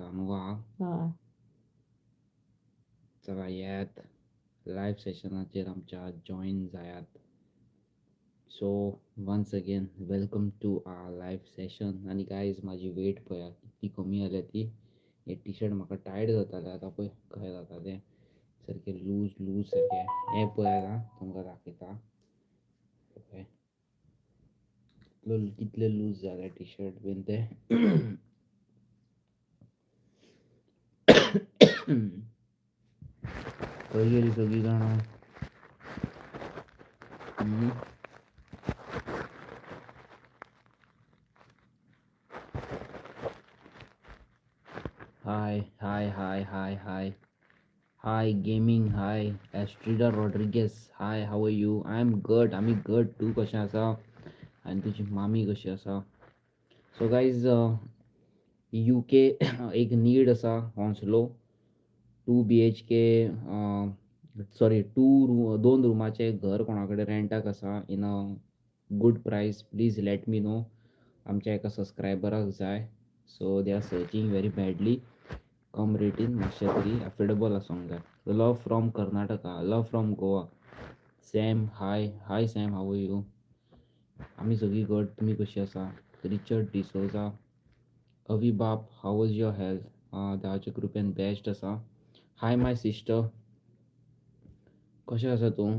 आसा न्हू हा. हय. चला येयात लायव्ह सेशनाचेर आमच्या जॉईन जायात. So once again welcome to our live session. आनी गायज माझी वेट पळया कितली कमी जाल्या ती. हे टी शर्ट म्हाका टायट जाताले आतां पळय कशें जाता तें सारकें लूज लूज सारकें. हें पळयात आं तुमकां दाखयता पळय कितले लूज जाले टी शर्ट बीन ते. खंय गेलीं सगळीं जाणां. Hi hi hi hi hi hi gaming. Hi Estrida Rodrigues. Hi how are you. I am good. आमी गड. तूं कशें आसा आनी तुजी मामी कशी आसा. सो गायज UK एक नीड आसा हॉन्सलो 2 BHK सॉरी 2 रुमाचें घर कोणा कडेन रेंटाक आसा in a good price. Please let me know. आमच्या एका सबस्क्रायबराक जाय. So they are searching very badly. कम रेटीन मातशें तरी एफोर्डेबल आसूंक जाय. Love from Karnataka. Love from Goa. Sam hi hi Sam how are you. आमी सगळीं गड. तुमी कशीं आसा. रिचर्ड डिसोजा. अविबाब हाव वॉज युअर हेल्थ. देवाच्या कृपेन बेस्ट आसा. Hi my sister. कशें आसा तूं.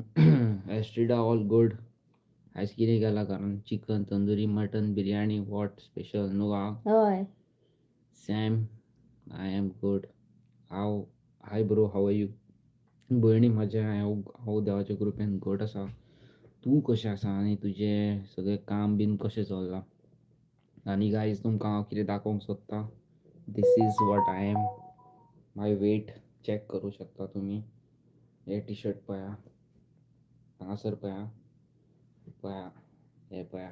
Estrida all good. आयज कितें केलां कारण chicken tandoori mutton biryani what special न्हू हा. हय. Sam I am good. Hi bro how are you. भयणी म्हाज्या हांव देवाच्या कृपेन घट आसा. तूं कशें आसा आनी तुजें सगळें काम बीन कशें चल्लां. आनी गायज तुमकां हांव कितें दाखोवंक सोदतां. This is what I am. My weight check करूं शकता तुमी. हे टी शर्ट पळया हांगासर पळया पळया हे पळया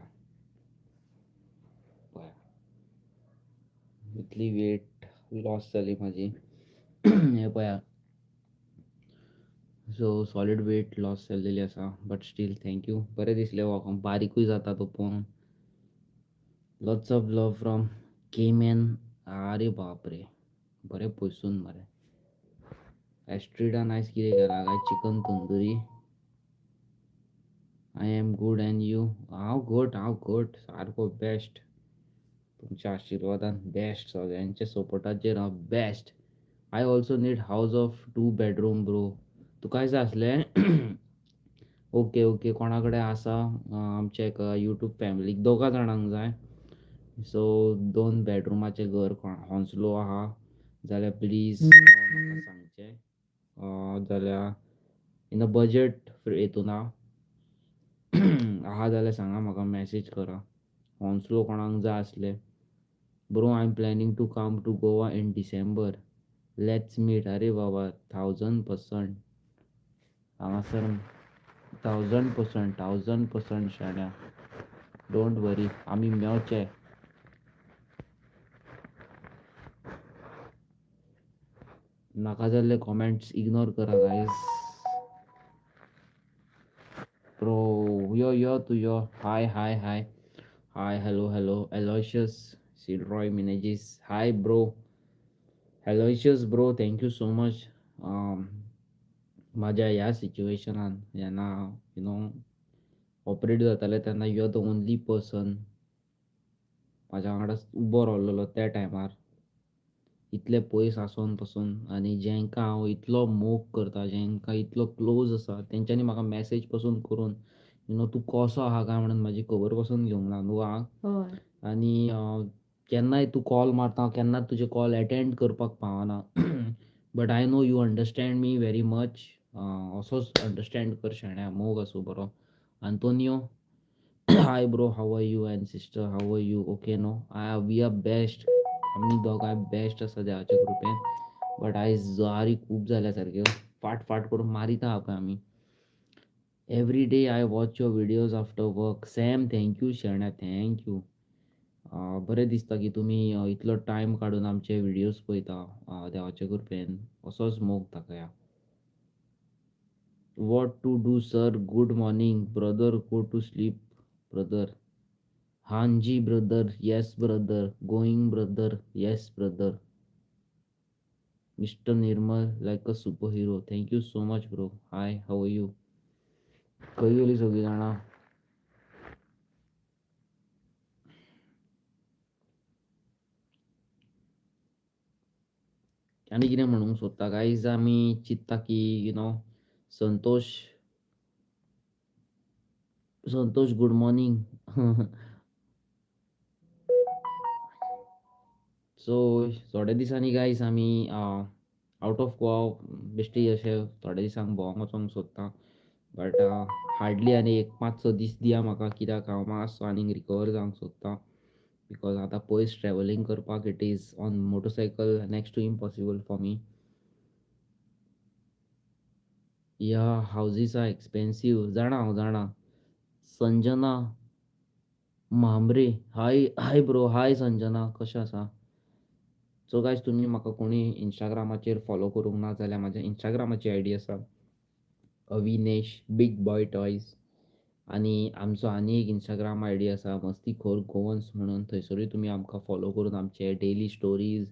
पळया इतली वेट लॉस जाली म्हाजी. हे पळया. सो सॉलीड वेट लॉस जाल्लेली आसा बट स्टील थँक्यू. बरें दिसलें वोकोन बारीकूय जाता तो पळोवन. Lots of love from Cayman. आरे बाप रे बरें पयसून मरे. एस्ट्रिडान आयज कितें केलां काय chicken tandoori. I am good and you. हांव घट सारको बेस्ट. तुमच्या आशिर्वादान बेस्ट. सगळ्यांच्या सपोर्टाचेर हांव best. I also need house of 2 bedroom bro. तुका जाय आसलें. ओके ओके कोणा कडेन आसा आमच्या एका यूट्यूब फॅमिलीक 2 जाणांक जाय. सो 2 बेडरुमाचें घर हॉन्सलो आहा जाल्यार प्लीज म्हाका सांगचें. जाल्यार इन अ बजेट हितून आहा जाल्यार सांगा म्हाका मॅसेज करा. हॉन्सलो कोणाक जाय आसलें. Bro I am planning to come to Goa in December. Let's meet. अरे बाबा 1000%. हांगासर 1000% शाण्या. डोंट वरी आमी मेवचे. नाका जाल्ले कॉमेंट्स इग्नोर करा गायज. ब्रो यो तू yo. Hi hi hi hi hello hello Aloysius Sidroy Menezes. Hi bro Aloysius bro thank you so much. म्हाज्या ह्या सिच्युएशनान जेन्ना ऑपरेट जातालें तेन्ना you are the only person म्हाज्या वांगडा उबो रावलेलो त्या टायमार. इतले पयस आसून पसून आनी जेंकां हांव इतलो मोग करता जेंकां इतलो क्लोज आसा तेंच्यांनी म्हाका मॅसेज पसून करून तूं कसो आहा काय म्हणून म्हाजी खबर पसून घेवंक ना न्हू हा. हय. आनी केन्नाय तूं कॉल मारता हांव केन्नाच तुजे कॉल एटेंड करपाक पावना. But I know you understand me very much. असोच अंडरस्टँड कर शाण्या. मोग आसूं बरो. Antonio hi bro how are you and sister how are you. Okay no we are best. आमी दोगांय बेस्ट आसा देवाच्या कृपेन. बट आयज ज्वारी खूब जाल्या सारक्यो. फाट फाट करून मारिता आहा पळय आमी. Every day I watch your videos after work. Sam thank you शाण्या थँक्यू. बरें दिसता की तुमी इतलो टायम काडून आमचे विडियोज पळयता. देवाच्या कृपेन असोच मोग दाखया. What to do sir. Good morning brother. Go to sleep brother. हांजी brother. Yes brother. Going brother. Yes brother. Mr. Nirmal, like a superhero. Thank you so much, bro. Hi, how are you? खंय गेली सगळी जाणां? आनी कितें म्हणूंक सोदता guys आमी चिंतता की संतोष संतोष गुड मॉर्निंग. सो थोड्या दिसांनी गायज आमी आवट ऑफ गोवा बेश्टी अशें थोड्या दिसांक भोंवंक वचोंक सोदता. बट हार्डली आनी एक 5-6 दीस दिया म्हाका, कित्याक हांव मातसो आनीक रिकवर जावंक सोदता. बिकॉज आतां पयस ट्रॅव्हलिंग करपाक it is on motorcycle next to impossible for me. या हावजीस आर एक्सपेन्सिव्ह जाणा. Sanjana Mhambre, hi hi bro, hi Sanjana, कशें आसा? सो गायज तुमी म्हाका कोणी इंस्टाग्रामाचेर फॉलो करूंक ना जाल्यार म्हाज्या इंस्टाग्रामाची आयडी आसा अविनेश बिग बॉय टॉयज. आनी आमचो आनी एक इंस्टाग्राम आयडी आसा मस्तीखोर गोवन्स म्हणून. थंयसरूय तुमी आमकां फॉलो करून आमचे डेली स्टोरीज,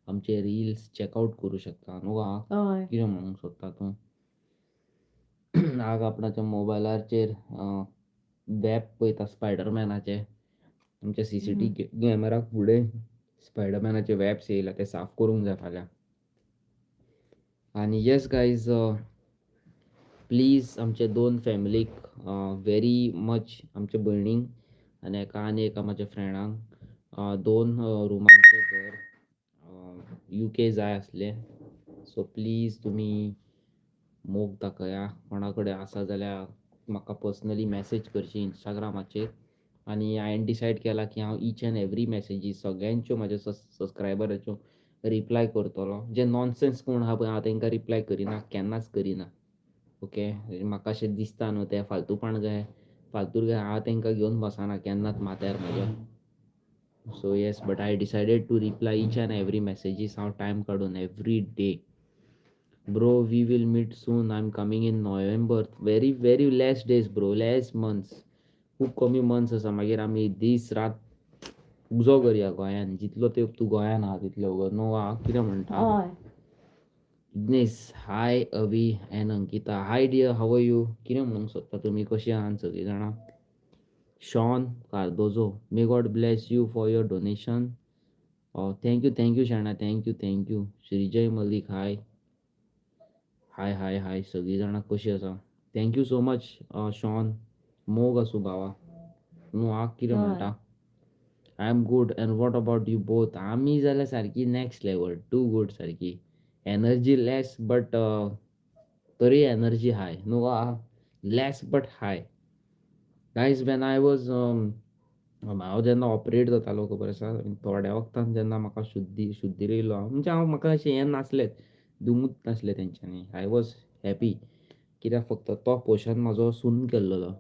आमचे रील्स चॅकआउट करूं शकता न्हू गा? हय. कितें म्हणूंक सोदता तूं? आज आपणाच्या मोबायलाचेर वेब पळयता स्पायडरमॅनाचे. आमच्या सीसीटीव्ही कॅमेराक फुडें स्पायडरमॅनाचे वेब्स येयला, ते साफ करूंक जाय फाल्यां. आनी येस गायज, प्लीज आमचे 2 फॅमिलीक व्हेरी मच, आमच्या भयणींक आनी एका म्हाज्या फ्रेंडांक 2 रुमांचें घर UK जाय आसलें. सो प्लीज तुमी मोग दाखया. कोणा कडेन आसा जाल्यार म्हाका पर्सनली मॅसेज करची इंस्टाग्रामाचेर. आनी हांवें डिसायड केला की हांव ईच एंड एवरी मॅसेजीस सगळ्यांच्यो म्हाज्या सबस्क्रायबराच्यो रिप्लाय करतलो. जे नॉनसेन्स कोण आहा पळय हांव तांकां रिप्लाय करिना, केन्नाच करिना. ओके, म्हाका अशें दिसता न्हू ते फालतूपण काय हांव तांकां घेवन बसना केन्नाच माथ्यार म्हाज्या. So yes, but I decided to reply each and every messages हांव टायम काडून every day. Bro we will meet soon, I am coming in November. Very very less days bro, less months. खूब कमी months आसा, मागीर आमी दीस रात उजो करया गोंयान. जितलो तेंप तूं गोंयान आहा तितलो उगो न्हू गा? कितें म्हणटा? हय. Ignes, hi Avi and Ankita, hi dear, how are you? कितें म्हणूंक सोदता तुमी? कशीं आहात सगळीं जाणां? Shaun Cardozo, may God bless you for your donation. Thank you शाणा, thank you. Shreejay Mallick, hi hi सगळीं जाणां कशीं आसा? Thank you so much Shaun. मोग आसूं भावा न्हू गा? कितें हय. म्हणटा? I am good and what about you both? आमी जाल्यार सारकी नेक्स्ट लेवल, टू गुड सारकी. एनर्जी लेस बट तरी एनर्जी हाय न्हू गा? Less but hi. Guys when I was हांव जेन्ना ऑपरेट जातालो खबर आसा, थोड्या वखतान जेन्ना म्हाका शुद्दीर येयलो हांव, म्हणजे म्हाका अशें हें नासलेंच, दुमूच नासलें तेंच्यांनी. आय वॉज हॅपी, कित्याक फक्त तो पोर्शन म्हाजो सून केल्लो.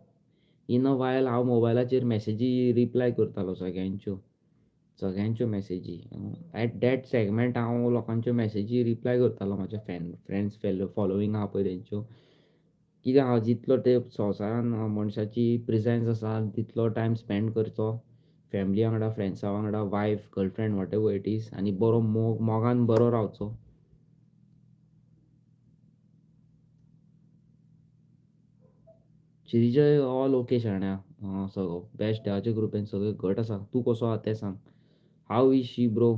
इन अ वायल हांव मोबायलाचेर मॅसेजी रिप्लाय करतालो सगळ्यांच्यो मॅसेजी. एट दॅट सेगमेंट हांव लोकांच्यो मॅसेजी रिप्लाय करतालो, म्हाज्या फ्रेंड्स फॉलोवींग आहा पळय तेंच्यो. कित्याक हांव जितलो तेंप संवसारान मनशाची प्रिझेन्स आसा तितलो टायम स्पेंड करचो फॅमिली वांगडा, फ्रेंड्सा वांगडा, wife, girlfriend, whatever it is, आनी बरो मोगान बरो रावचो. श्रीजय ऑल ओके शाण्या. सगळो बेस्ट देवाचे कृपेन सगळें घट आसा. तूं कसो आहा तें सांग. How is she bro?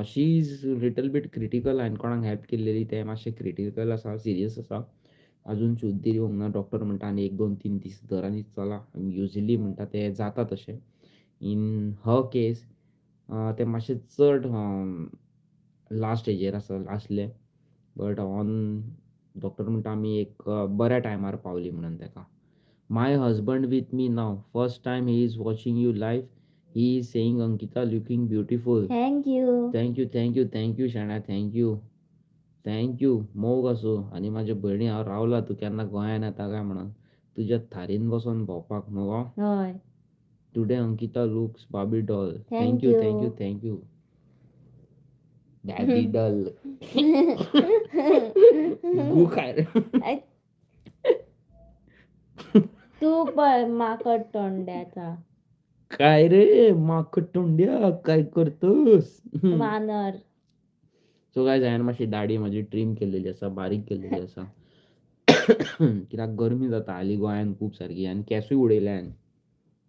She is little bit critical. हांवें कोणाक हेल्प केल्लेली तें मातशें क्रिटिकल आसा, सिरियस आसा. अजून शुद्दीर येवंक ना. डॉक्टर म्हणटा आनी 1-2-3 दीस धर आनी चला. युजली म्हणटा तें जाता तशें. इन हर केस तें मातशें चड लास्ट स्टेजीर आसलें. बट डॉक्टर म्हणटा आमी एक बऱ्या टायमार पावली म्हणून तेका. My husband with me now. First time he is watching you live. He is saying Ankita looking beautiful. Thank you. Thank you शाण्या, थँक्यू. मोग आसूं. आनी म्हाज्या भयणी, हांव रावला तूं केन्ना गोंयान येता काय म्हणून तुज्या थारीन बसोन भोंवपाक न्हू गो? हय. टुडे अंकिता लुक्स बाबी डॉल. थँक्यू. थँक्यू. डॅडी डल. गू काय रे? तू पण माकड तोंड्याचा काय रे माकड तोंड्या, काय करतोस? वानर. सो काय हांवें मातशी दाढी म्हाजी ट्रीम केल्लेली आसा, बारीक केल्लेली आसा. कित्याक गरमी जाता हालीं गोंयान खूब सारकी आनी केंसूय उडयले हांवें.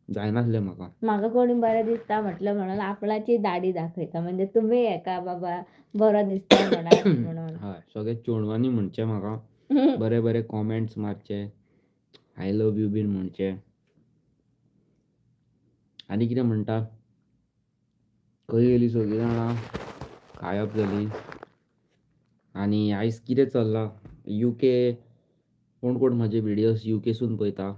जायनासलें म्हाका. म्हाका कोणी बरें दिसता म्हटलं म्हणून आपणाची दाढी दाखयता म्हणजे तुम्ही हेका बाबा बरो दिसता म्हणून. हय, सगळे चेडवांनी म्हणचें म्हाका, बरे बरे कॉमेंट्स मारचे, आय लव्ह यू बीन म्हणचे. आनी कितें म्हणटा? खंय गेलीं सगळीं जाणां? गायब जालीं. आनी आयज कितें चल्लां? UK कोण कोण म्हाजे व्हिडियोज UKसून पळयता?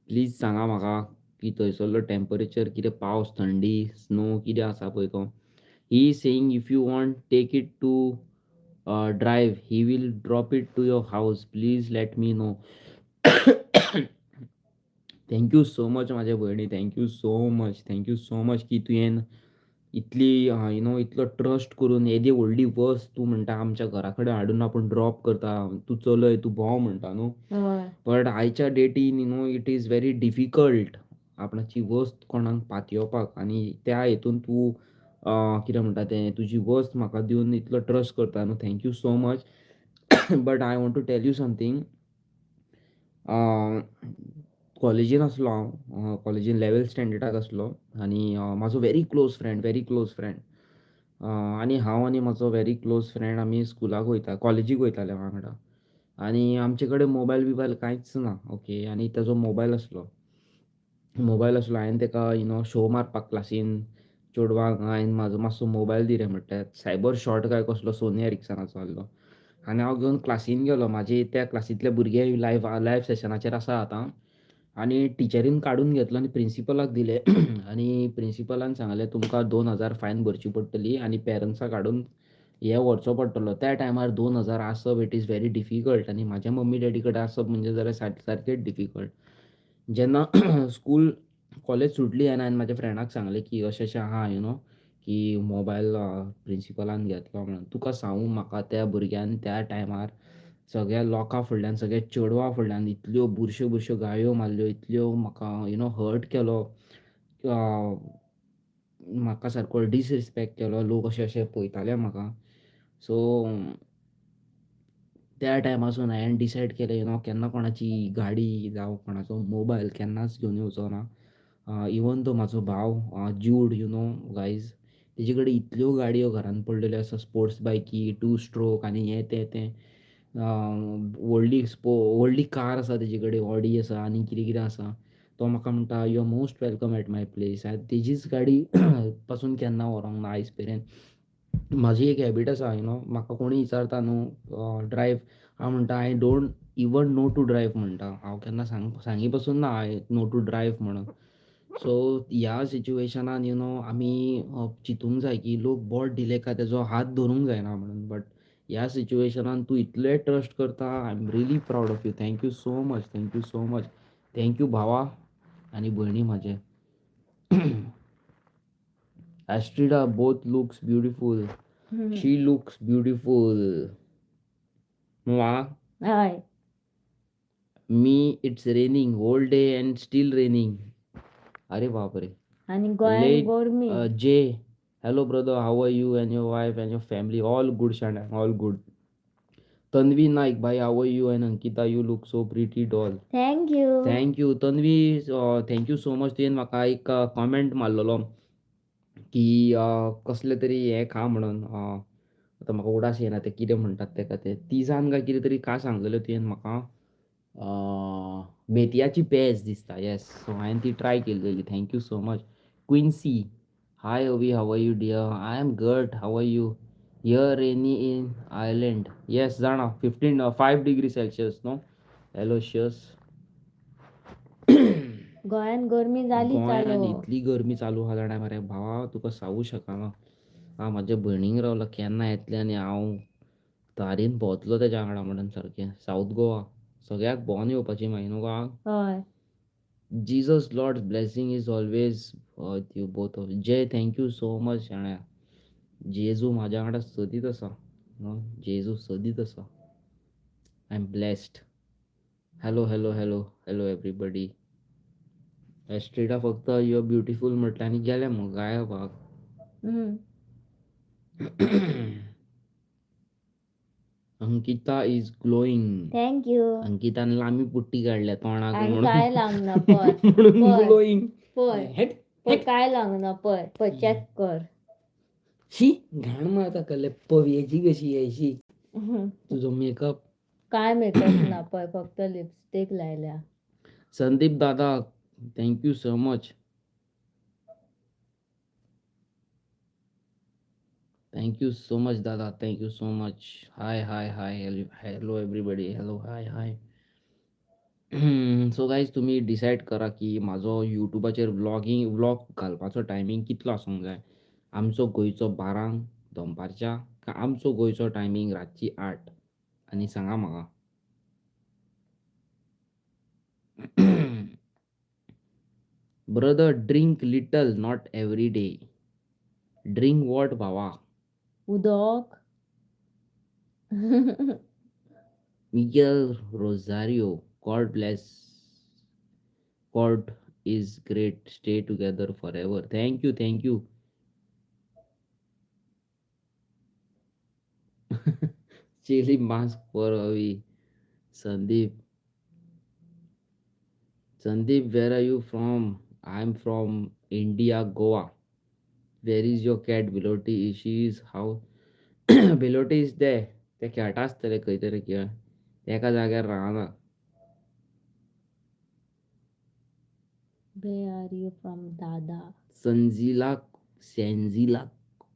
प्लीज सांगा म्हाका की थंयसरलो टेंपरेचर कितें पावस, थंडी, स्नो कितें आसा पळय तो. He is saying if you want take it to drive he will drop it to your house. Please let me know. Thank you so much म्हाजे भयणी. Thank you so much. Thank you so much की तुवें इतली इतलो trust करून येदी व्हडली वस्त तूं म्हणटा आमच्या घरा कडेन हाडून आपूण ड्रॉप करता. तूं चलय, तूं भोंव म्हणटा न्हू. हय. बट आयच्या डेटीन इट इज व्हेरी डिफिकल्ट आपणाची वस्त कोणाक पातयेवपाक आनी त्या हेतून तूं कितें म्हणटा तें तुजी वस्त म्हाका दिवन इतलो ट्रस्ट करता न्हू. Thank you so much. But I want to tell you something. कॉलेजीन आसलो हांव. कॉलेजीन 11th स्टँडर्डाक आसलो आनी म्हाजो व्हेरी क्लोज फ्रेंड. आनी हांव आनी म्हाजो व्हेरी क्लोज फ्रेंड आमी स्कुलाक वयता, कॉलेजीक वयताले वांगडा. आनी आमचे कडेन मोबायल कांयच ना. ओके. आनी तेजो मोबायल आसलो. हांवें तेका शो मारपाक क्लासीन चेडवांक हांवें म्हाजो मातसो मोबायल दी रे म्हणलें. सायबर शॉट काय कसलो सोनी एरिक्सनाचो आहलो. आनी हांव घेवन क्लासीन गेलो. म्हाजे त्या क्लासींतले भुरगे लायव्ह सेशनाचेर आसा आतां. आनी टिचरीन काडून घेतलो आनी प्रिंसिपलाक दिले. आनी प्रिंसिपलान सांगलें तुमकां 2,000 फायन भरची पडटली आनी पेरंट्साक हाडून हे व्हरचो पडटलो. त्या टायमार 2,000 आसप इट इज व्हेरी डिफिकल्ट आनी म्हाज्या मम्मी डॅडी कडेन आसप म्हणजे जाल्यार सारकेंच डिफिकल्ट. जेन्ना कॉलेज सुटली आनी हांवें म्हाज्या फ्रेंडाक सांगलें की अशें आहा की मोबायल प्रिंसिपलान घेतलो म्हणून. तुका सांगूं म्हाका त्या भुरग्यान त्या टायमार सगळ्या लोकां फुडल्यान, सगळ्या चेडवां फुडल्यान इतल्यो बुरश्यो गाळयो मारल्यो, इतल्यो म्हाका हर्ट केलो. म्हाका सारको डिसरिस्पेक्ट केलो. लोक अशे पळयताले म्हाका. सो त्या टायमासून हांवें डिसायड केलें केन्ना कोणाची गाडी जावं कोणाचो मोबायल केन्नाच घेवन येवचो ना. इवन तो म्हाजो भाव ज्यूड गायज तेजे कडेन इतल्यो गाडयो घरान पडलेल्यो आसा स्पोर्ट्स बायकी, 2 स्ट्रोक आनी हें तें. व्हडली कार आसा तेजे कडेन, ऑडी आसा आनी कितें कितें आसा. तो म्हाका म्हणटा you are most welcome at my place. हांवें तेजीच गाडी पासून केन्ना व्हरोंक ना आयज मेरेन. म्हाजी एक हॅबीट आसा म्हाका कोणूय विचारता न्हू ड्रायव्ह, हांव म्हणटा I don't even know to drive म्हणटा. हांव केन्ना सांगी पासून ना हांवें नो टू ड्रायव्ह म्हणून. सो ह्या सिच्युएशनान आमी चिंतूंक जाय की लोक बोट दिले काय तेजो हात धरूंक जायना म्हणून. बट ह्या सिच्युएशनान तूं इतलें ट्रस्ट करता. I am really proud of you. Thank you so much. Thank you so much. Thank you भावा आनी भयणी म्हाजे. Astrida both looks beautiful. She looks beautiful. Mama, हय. me it's raining whole day and still raining. अरे बापरे. आणि गोंयान Late Gormi. Jay. Hello brother, how are you and your wife and your family? All good, Shana. All good. Tanvi Naik, bhai, how are you? And Ankita, you look so pretty doll. Thank you. Thank you. Tanvi, thank you so much. तुवें म्हाका एक comment मारलेलो की कसले तरी हें खा म्हणून. आतां म्हाका उडास येना ते कितें म्हणटात तेका ते तिजान काय कितें तरी खा सांगलेलें तुवें म्हाका. मेथयाची पेज दिसता. येस. सो हांवें ती ट्राय केल्लेली. Thank you so much. Quincy. Hi Avi, how are you dear? I am good. How are you? Here Renee in Ireland. Yes जाणा 5 डिग्री सेल्सियस नो एलोशियस. गोंयान गरमी जाली गोंयान चालू. इतली गरमी चालू आहा जाणा मरे भावा तुका सांगूं शकना. हांव म्हाज्या भयणीक रावला केन्ना येतलें आनी हांव तारीन भोंवतलो तेज्या वांगडा म्हणून सारकें. सावथ गोवा सगळ्याक भोंवन येवपाची मागीर न्हू. हय. Jesus Lord's blessing is always with you both of you. Jay thank you so much शाण्या. जेजू म्हाज्या वांगडा सदीत आसा. जेजू सदीत आसा. I am blessed. Hello everybody. Estrida फक्त यू आर ब्युटिफूल म्हटलें आनी गेलें मग गायब. Ankita is glowing. थँक्यू. अंकिताने लांबी पुट्टी काढल्या तोंडाक आणि म्हणून काय लागणार पर म्हणून पर ग्लोईंग. पर हेट पर काय लागणार पर चेक कर. शी घाण मारता कले पव्याची कशी यायची तुझं मेकअप. काय मेकअप ना पर फक्त लिपस्टिक लायल्या. संदीप दादा thank you so much. Thank you so much दादा, thank you so much. Hi hi hi hello everybody, hello hi hi. So guys तुम्ही डिसायड करा की म्हाजो युट्यूबाचेर व्लॉग घालपाचो टायमींग कितलो आसूंक जाय. आमचो गोंयचो 12 दनपारच्या काय आमचो गोंयचो टायमींग रातची 8 आनी सांगा म्हाका. Brother drink little not every day. Drink what भावा. उदक. Miguel Rosario, God bless. God is great. Stay together forever. Thank you, thank you. Chili mask for Avi. Sandeep. Sandeep, where are you from? I'm from India, Goa. Where is your cat Biloti? She is how Biloti is there. त्या कॅटा आसतले खंय तरी किंवा एका जाग्यार रावना. Where are you from दादा. Senzila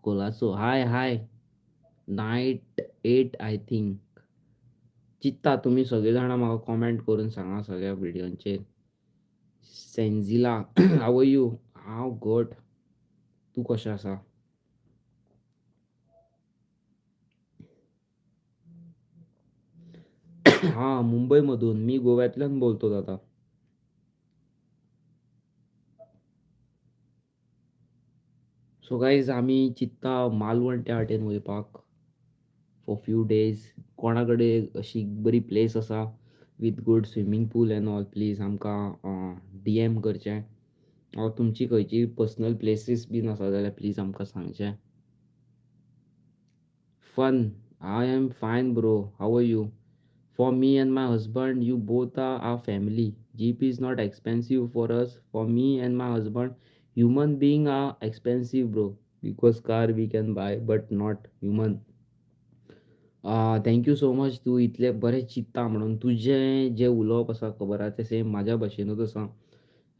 Colaco. Hi hi. Night 8 I think. चित्ता तुम्ही सगळे जाणा म्हाका कॉमेंट करून सांगा सगळ्या व्हिडिओंचेर. Senzila how are you. हांव गुड. तू कशें आसा. हा मुंबईमधून. मी गोव्यातल्यान बोलतो दादा. सो गाईज आमी चित्ता मालवण त्या वाटेन वयपाक फॉर फ्यू डेज. कोणा कडेन अशी बरी प्लेस आसा with good swimming pool and all please आमकां DM करचें. ऑर तुमची खंयची पर्सनल प्लेसीस बीन आसा जाल्यार प्लीज आमकां सांगचें. Fun. I am fine bro. How are you. For me and my husband, you both are our family. Jeep is not expensive for us. For me and my husband, human being are expensive, bro. Because car we can buy, but not human. Thank you so much. तू इतले बरें चिंत्ता म्हणून. तुजें जें उलोवप आसा खबर आहा तें सेम म्हाज्या भशेनूच आसा.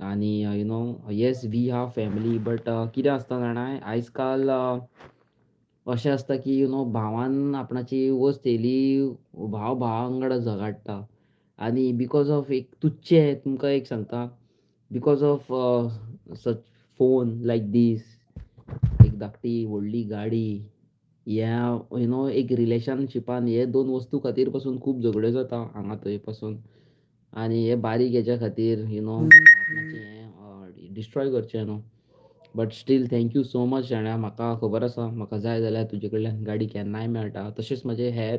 आनी you know yes we have family but कितें आसता जाणाय आयज काल अशें आसता की यू नो भावान आपणाची वस्त येयली भाव भावा वांगडा झगडटा. आनी बिकॉज ऑफ एक तुच्चे तुमकां एक सांगता बिकॉज ऑफ सच फोन लायक दीस एक धाकटी व्हडली गाडी ह्या यू नो एक रिलेशनशिपान हे दोन वस्तू खातीर पासून खूब झगड्यो जाता हांगा थंय पासून. आनी हे बारीक हेच्या खातीर यू नो आपणाचें हें डिस्ट्रॉय करचें न्हू. But still thank you so much शाण्या. म्हाका खबर आसा म्हाका जाय जाल्यार तुजे कडल्यान गाडी केन्नाय मेळटा. तशेंच म्हाजे हेर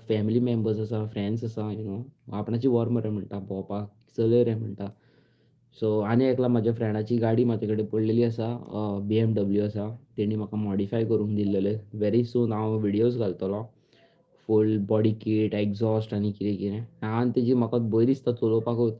फॅमिली मेंबर्स आसा फ्रेंड्स आसा यू नो आपणाची व्हर मरे म्हणटा भोंवपाक चलय रे म्हणटा. सो आनी एकल्या म्हाज्या फ्रेंडाची गाडी म्हाजे कडेन पडलेली आसा. BMW आसा. तेणी म्हाका मॉडिफाय करूंक दिल्लेले. वेरी सून हांव विडियोज घालतलों. फूल बॉडी किट एक्झॉस्ट आनी कितें कितें आनी तेजी म्हाका भंय दिसता चलोवपाकूच.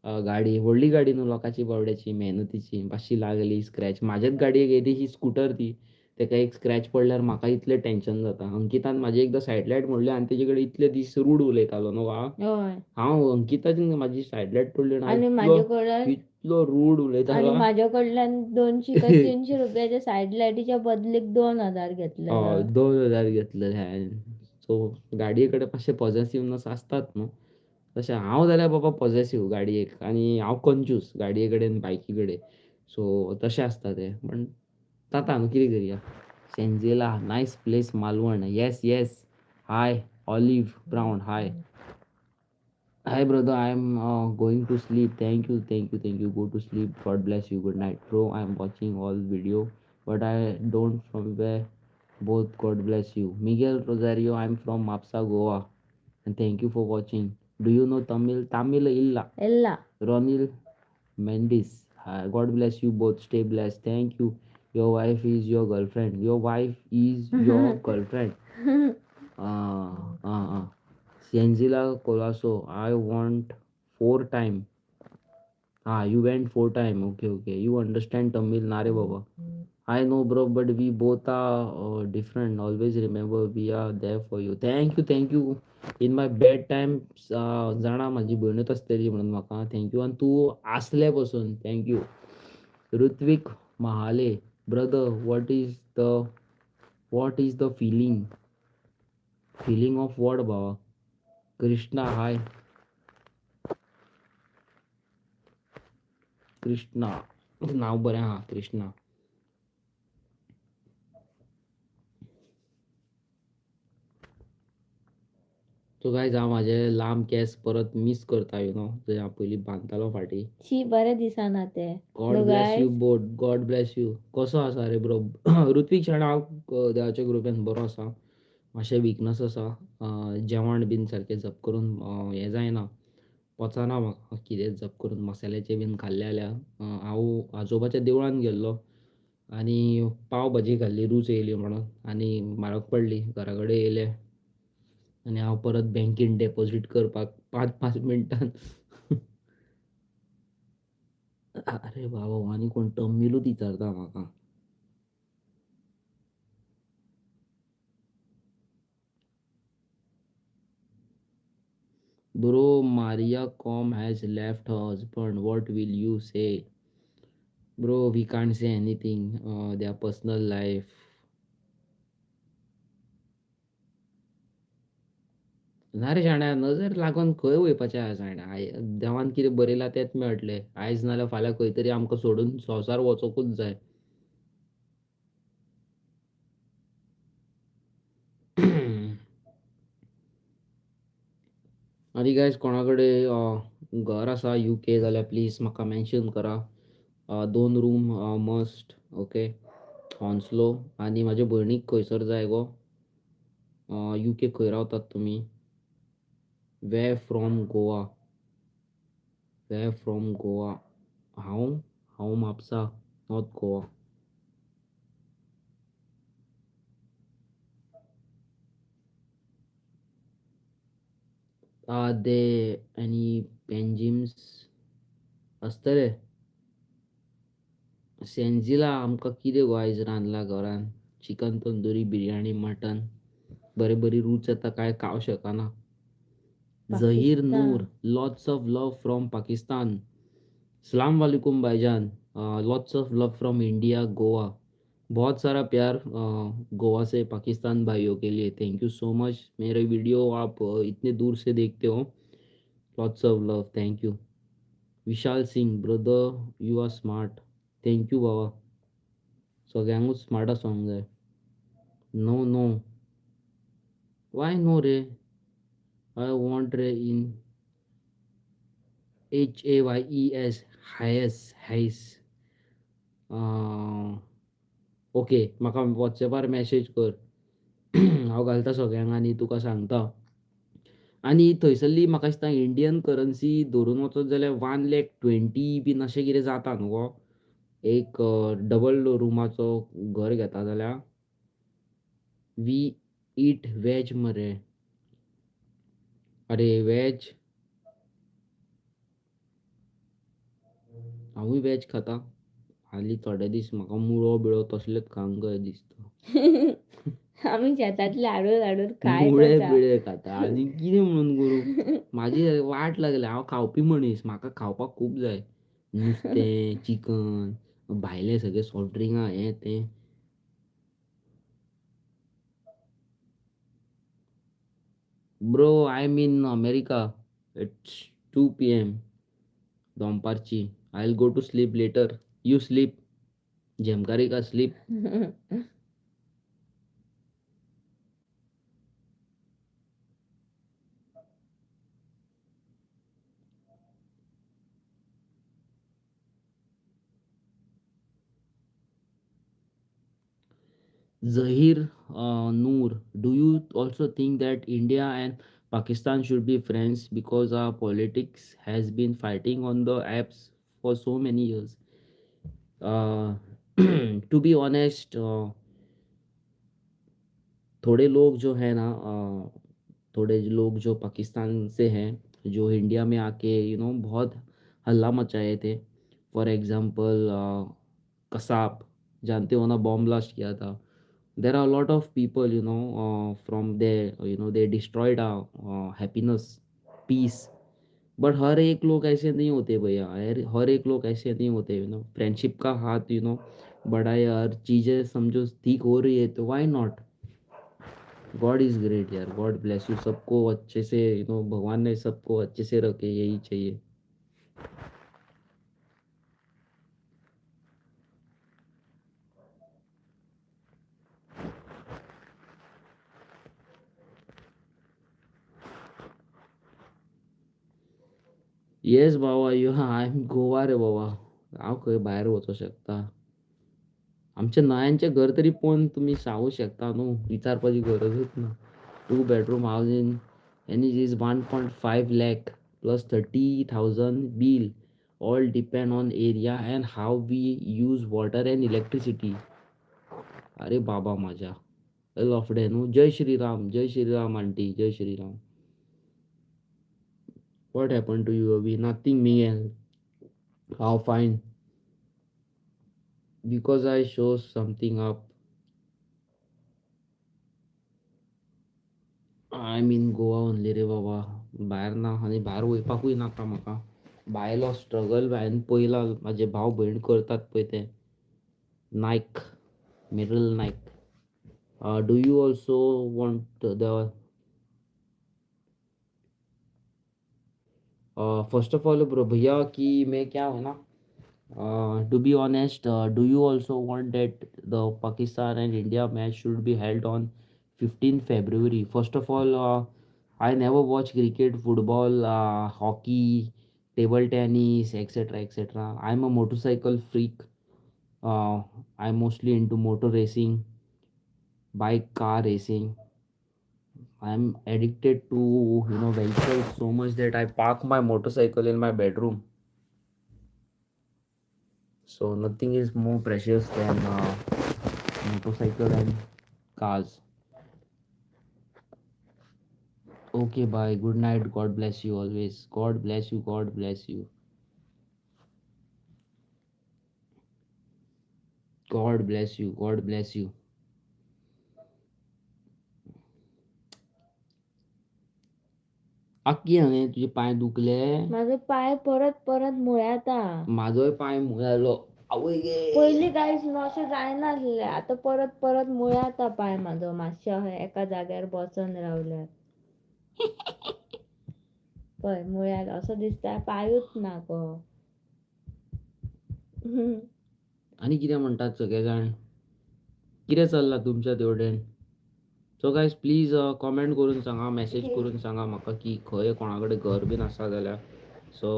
गाडी व्हडली गाडी न्हू लोकाची बावड्याची मेहनतीची मातशी लागली स्क्रॅच. म्हाजेच गाडयेक येदी स्कुटर ती तेका एक स्क्रॅच पडल्यार म्हाका इतलें टेंशन जाता. अंकितान म्हाजी एकदां सायड लायट मोडली आनी तेजे कडेन इतले दीस रूड उलयतालो न्हू हा. होय. हांव अंकिताची म्हाजी सायड लायट पडली आणि इतलो माझ्या कडल्यान इतलो रूड आणि उलयतालो. माझ्या कडल्यान 200 काय 300 रुपयाच्या सायड लायटीच्या बदलीक 2000 घेतलेला. 2000 घेतलेले हांवें. सो गाडये कडेन मातशें पॉझेसिव्हनेस आसतात न्हू. तशें हांव जाल्यार बाबा पॉझेसिव्ह गाडयेक आनी हांव कंजूस गाडये कडेन बायकी कडेन. सो तशें आसता तें. पण जाता न्हू कितें करया. सेंझेला nice place Malvan. Yes yes. Hi Olive Brown hi. Hi brother I am going to sleep. Thank you thank you thank you. Go to sleep. God bless you. Good night bro. I am watching all video but I don't from where both. God bless you. Miguel Rosario, I'm from Mapsa, Goa. And thank you for watching. Do you know Tamil? Tamil illa. Ella. Ronil Mendes. God bless you both. Stay blessed. Thank you. Your wife is your girlfriend. Your wife is your girlfriend. Sienzila Colasso, I want four time. You went four time. Okay, okay. You understand Tamil, Nare Baba. I know, bro, but we both are different. Always remember, we are there for you. Thank you, thank you. In my bad time, जाणा माझी बहीणच असतली म्हणून म्हाका thank you आणि तू असल्यापासून thank you. Ritwik Mahale, brother, what is the feeling of what बाबा? Krishna hi, Krishna नाव बरं आहे, कृष्णा. तो काय जा माझे लांब केस परत मिस करता जे पयलीं बांदतालो फाटी. शी बरे दिसना ते. God no bless you guys. Both, God bless you. कसो आसा रे ब्रो? ऋत्विक शाणा हांव देवाच्या कृपेन बरो आसा. मातशे विकनस आसा. जेवण बीन सारकें जप करून हें जायना, पचना म्हाका कितें जप करून मसाल्याचें बीन खाल्लें जाल्यार. हांव आजोबाच्या देवळान गेल्लो आनी पाव भाजी खाल्ली रूच येयली म्हणून आनी म्हारग पडली. घरा कडेन येयले आनी हांव परत बँकेन डेपॉझीट करपाक 5-5 मिनटान. अरे बाबा हो आनी कोण टम्मीलूच विचारता म्हाका. Bro, Maria Com has left her husband. What will you say? Bro, we can't say anything. Their personal life. ना रे शाण्या, नजर लागून खंय वयपाचें आहा शाण्या. देवान कितें बरयलां तेंच मेळटलें. आयज नाल्यार फाल्यां खंय तरी आमकां सोडून संवसार वचोंकूच जाय. आनी गायज कोणा कडेन घर आसा UK जाल्यार प्लीज म्हाका मेन्शन करा. 2 रूम मस्ट. ओके. हॉन्सलो. आनी म्हाजे भयणीक खंयसर जाय गो? UK खंय रावतात तुमी? Where from Goa? Where from Goa? हांव हांव Mapusa, north Goa. They any पेंजिम्स आसतले? सेंजिला आमकां कितें गो आयज रांदलां घरान? Chicken tandoori, biryani, mutton. बरी रूच येता काय खावं शकना. Zahir Pakistan. Noor, lots of love from Pakistan. सलाम वालेकुम भाईजान. Lots of love from India, Goa. बहुत सारा प्यार गोवा से पाकिस्तान भाइयों के लिए. Thank you so much. मेरे वीडियो आप इतने दूर से देखते हो. Lots of love. Thank you. Vishal Singh, brother you are smart. Thank you बाबा. सगळ्यांकूच स्मार्ट आसोंक जाय. No no. वाय नो रे? आय वॉन्ट रे इन HAYES. हायस हायस. ओके, म्हाका वॉट्सॅपार मेसेज कर. हांव घालता सगळ्यांक आनी तुका सांगता. आनी थंयसरली म्हाका दिसता इंडियन करन्सी धरून वचत जाल्यार 1,20,000 बीन अशें कितें जाता न्हू गो? एक डबल रुमाचो घर घेता जाल्यार. वी ईट वॅज मरे. अरे वॅज. हांवूय वॅज खाता. हालीं थोडे दीस म्हाका मुळो बिळो तसलेच खावंक कशें दिसता. आम्ही शेतातले हाडून हाडून मुळे खायतच आहा. बिळे खाता आनी कितें म्हणून करूं? म्हाजी वाट लागल्या. हांव खावपी मनीस. म्हाका खावपाक खूब जाय. नुस्तें, चिकन, भायले सगळे सॉफ्ट ड्रिंकां हें तें. Bro, I am in America. It's 2 PM दनपारची. I will go to sleep later. You sleep. झेमकारी का sleep. Zahir Noor, do you also think that India and Pakistan should be friends because our politics has been fighting on the apps for so many years? Uh, to be honest, थोड़े लोग जो है ना थोड़े लोग जो पाकिस्तान से हैं, जो इंडिया में आके बहुत हल्ला मचाए थे। फॉर एग्जांपल कसाब, जानते हो ना, बॉम्ब ब्लास्ट किया था। There are lot of people from they, they destroyed happiness, peace. But हर एक लोग ऐसे नहीं होते भैया, हर एक लोग ऐसे नहीं होते। फ्रेंडशिप का हाथ बढ़ाए, हर चीज़ें समझो ठीक हो रही है तो why not. God is great यार, गॉड ब्लेस यू, सबको अच्छे से भगवान ने सबको अच्छे से रखे, यही चाहिए। येस बाबा, यू आय एम गोवा रे बाबा, हांव खंय भायर वचूं शकता? आमच्या न्हयांचें घर तरी पळोवन तुमी सांगूं शकता न्हू, विचारपाची गरजूच ना. 2 bedroom house in NH is 1.5 lakh plus 30,000 bill. All depend on area and how we use water and electricity. अरे बाबा माझ्या, लफडे न्हू. जय श्रीराम, जय श्रीराम आंटी, जय Shriram. What happened to you, Avi? Nothing, Miguel. How fine? Because I show something up. I mean Goa only रे बाबा. भायर ना, आनी भायर वयपाकूय नाका म्हाका. भायलो स्ट्रगल हांवें पयला, म्हाजे भाव भयण करतात पळय ते. Nayak, Miral Nayak. Do you also want the first of all bro भैया कि मैं क्या हूँ ना, to be honest, do you also want that the Pakistan and India match should be held on 15th February? First of all, I never watch cricket, football, hockey, table tennis, etc. etc. I'm a motorcycle freak. Uh, I'm mostly into motor racing, bike, car racing. I'm addicted to vehicles so much that I park my motorcycle in my bedroom. So nothing is more precious than motorcycle and cars. Okay, bye. Good night. God bless you always. God bless you. God bless you. God bless you. God bless you. अक्की हांवें तुझे पांय दुखले. माझे पाय परत परत मुळ्याता. माझोय पांय मुळ्यालो. आवय गे. पयलीं कांयच अशें जायनासलें, आतां परत परत मुळ्याता पाय म्हाजो, मातशें अशें एका जाग्यार बसून रावल्यार. पळय मुळ्यात असं दिसता पायूच ना गो. आनी कितें म्हणटात सगळे जाण? कितें चल्लां तुमच्या तेवटेन? सो गायज प्लीज कॉमेंट करून सांगा, मेसेज करून सांगा म्हाका की खंय कोणा कडेन घर बीन आसा जाल्यार. सो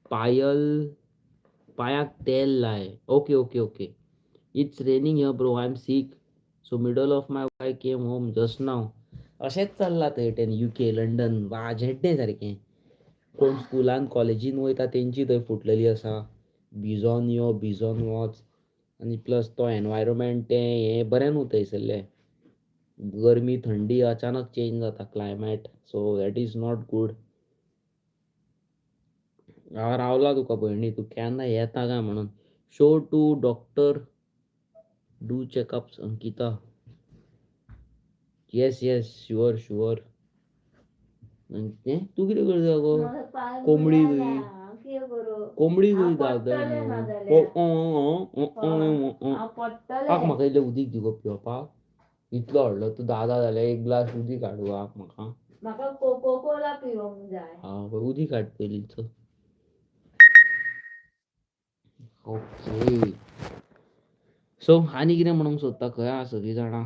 पायल, पायाक तेल लाय. Okay okay okay. It's raining here bro, I am sick. So middle of my I came home just now. अशेंच चल्लां थंयटेन UK, लंडन, वाजेड्डें सारकें. कोण स्कुलान कॉलेजीन वयता तेंची थंय फुटलेली आसा. भिजोन यो, भिजोन वच. आनी प्लस तो एनवायरमेंट तें हें बरें न्हू थंयसरलें. गरमी थंडी अचानक चेंज जाता climate, so that is not good. हांव रावला तुका भयणी, तूं केन्ना येता काय म्हणून. Show to doctor, do checkups Ankita. Yes yes, sure sure. तें तूं कितें करता गो? कोंबडी खंय? कोंबडी खंय म्हाका इल्लें उदीक दी गो पिवपाक. इतलो व्हडलो तूं दादा जाल्यार एक ग्लास उदीक हाड गो म्हाका. म्हाका कोको कोला पिवंक जाय. उदीक हाड पयलींच. ओके. सो आनी कितें म्हणूंक सोदता? खंय आहा सगळीं जाणां?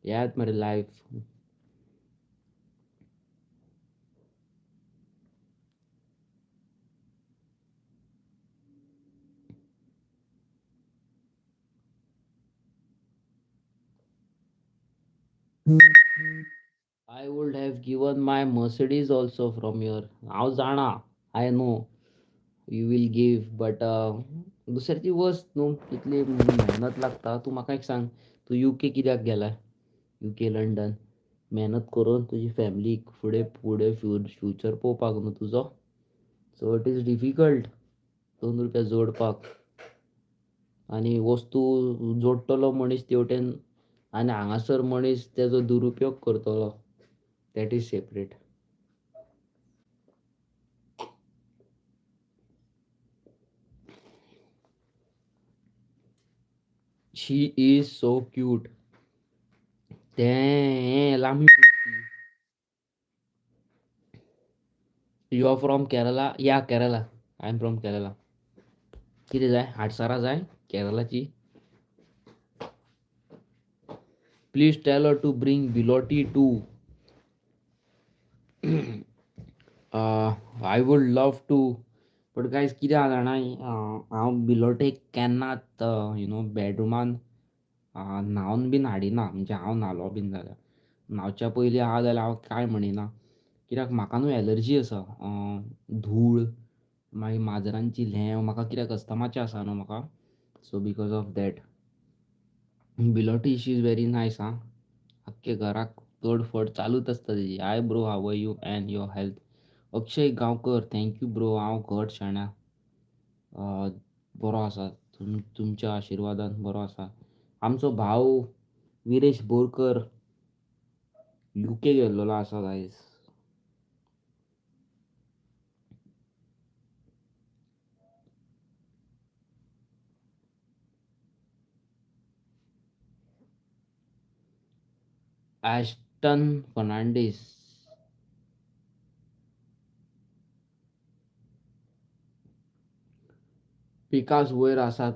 येयात मरे live. I would have given my Mercedes also from your. हांव जाणा, आय know you will give, but दुसऱ्याची वस्त न्हू, कितली मेहनत लागता. तूं म्हाका एक सांग, तू UK कित्याक गेलाय? UK लंडन मेहनत करून तुझी फॅमिली फुडें फुडें फ्युचर पळोवपाक न्हू तुजो. सो इट इज डिफिकल्ट 2 रुपया जोडपाक. आनी वस्तू जोडटलो मनीस तेवटेन आनी हांगासर मनीस तेजो दुरुपयोग करतलो. That is separate. She is so cute. तें लांबी फुटती. You are from Kerala? Yeah Kerala. I am from Kerala. कितें जाय? आडसरां जाय केरलाची? Please tell her to bring बिलोटी too. I would love to but guys कितें आसा जाणा हांव बिलोटेक केन्नाच बेडरुमान न्हावन बीन हाडिना. म्हणजे हांव न्हालो बीन जाल्यार न्हावच्या पयलीं आहा जाल्यार हांव कांय म्हणिना. कित्याक म्हाका न्हू एलर्जी आसा. धूळ मागीर माजरांची ल्हेंव म्हाका कित्याक अस्थमाचें आसा न्हू म्हाका. सो बिकॉज ऑफ दॅट बिलोटी शी इज व्हेरी नायस. आख्खे घराक तोडफोड चालूच आसता तेजी. Hi bro, how are you and your health? Akshay Gaonkar, thank you bro. हांव घट शाण्या. बरो आसा. तुमच्या आशिर्वादान बरो आसा. आमचो भाव विरेश बोरकर UK गेल्लोलो आसा गायज. ॲस्टन फर्नांडीस. पिकास वयर आसा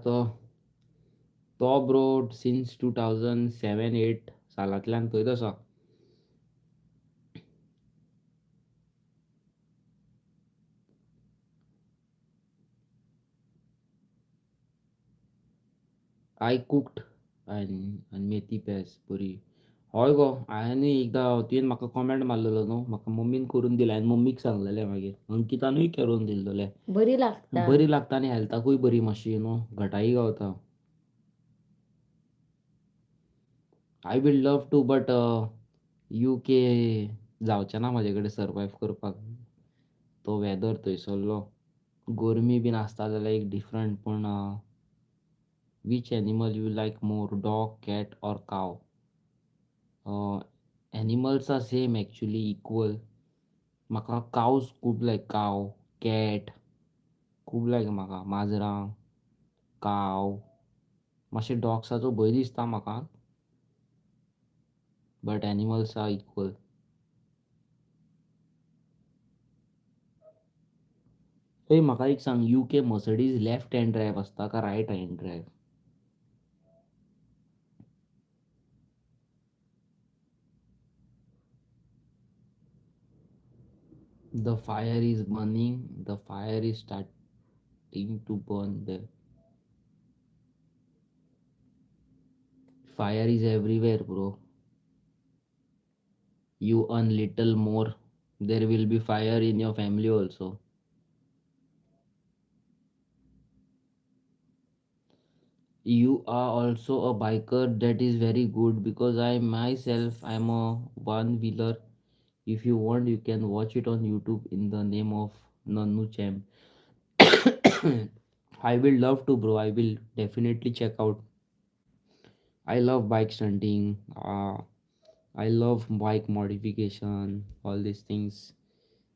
तो ब्रो सिन्स 2007-8 सालांतल्यान थंयच आसा. आय कुक्ड आनी मेथी पेज बरी. हय गो, हांवेंनूय एकदां तुवें म्हाका कॉमेंट मारलेलो न्हू, म्हाका मम्मीन करून दिलें. हांवें मम्मीक सांगलेलें मागीर अंकितानूय करून दिल्लोलें. बरी लागता. बरी लागता आनी हेल्थाकूय बरी मातशी घटाय गावता. I will love to but UK जावचें ना म्हाजे कडेन सर्वायव करपाक. तो वेदर थंयसरलो गरमी बीन आसता जाल्यार एक डिफरंट. पूण which animal you like more, dog, cat or cow? Animals are same actually, equal. म्हाका कावज खूब लायक. काव, कॅट खूब लायक म्हाका. माजरां, काव. मातशें डॉग्साचो भंय दिसता म्हाका. But animals are equal. हे म्हाका एक सांग, UK Mercedes left hand drive आसता का right hand drive? The fire is burning. The fire is starting to burn. The fire is everywhere, bro. You earn little more. There will be fire in your family also. You are also a biker. That is very good because I myself am a one wheeler. If you want, you can watch it on YouTube in the name of Nanu Champ. I will love to, bro. I will definitely check out. I love bike stunting. I love bike modification. All these things.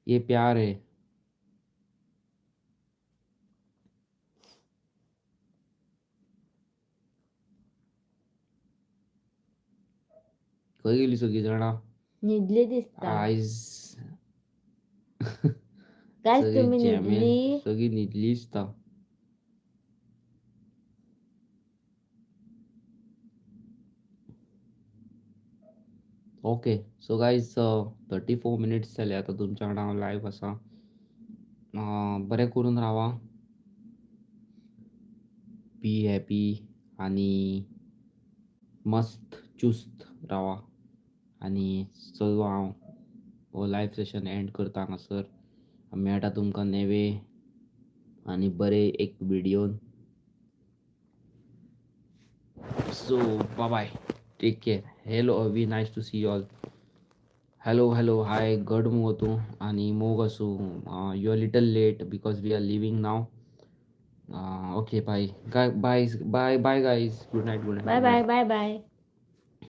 ये प्यार है. खंय गेली सगळी जाणां? न्हिदली दिसता. आयज guys सगळी तुम्ही जॅमेन न्हिदली? सगळी न्हिदली दिसता. ओके सो गायज 34 मिनिट्स जाले आतां तुमच्या वांगडा हांव लायव्ह आसा. बरें करून रावा. बी हॅपी आनी मस्त चुस्त रावा. आनी चलो हांव हो लायव्ह सेशन एंड करता हांगासर. मेळटा तुमकां नेवे आनी बरे एक व्हिडियोन. So bye bye. Take care. Hello Avi, nice to see you all. Hello hello hi गड मू होतो आणि मोग असू. You are little late because we are living now. Okay bye bye bye bye guys. Good night good night bye good bye night. Bye bye.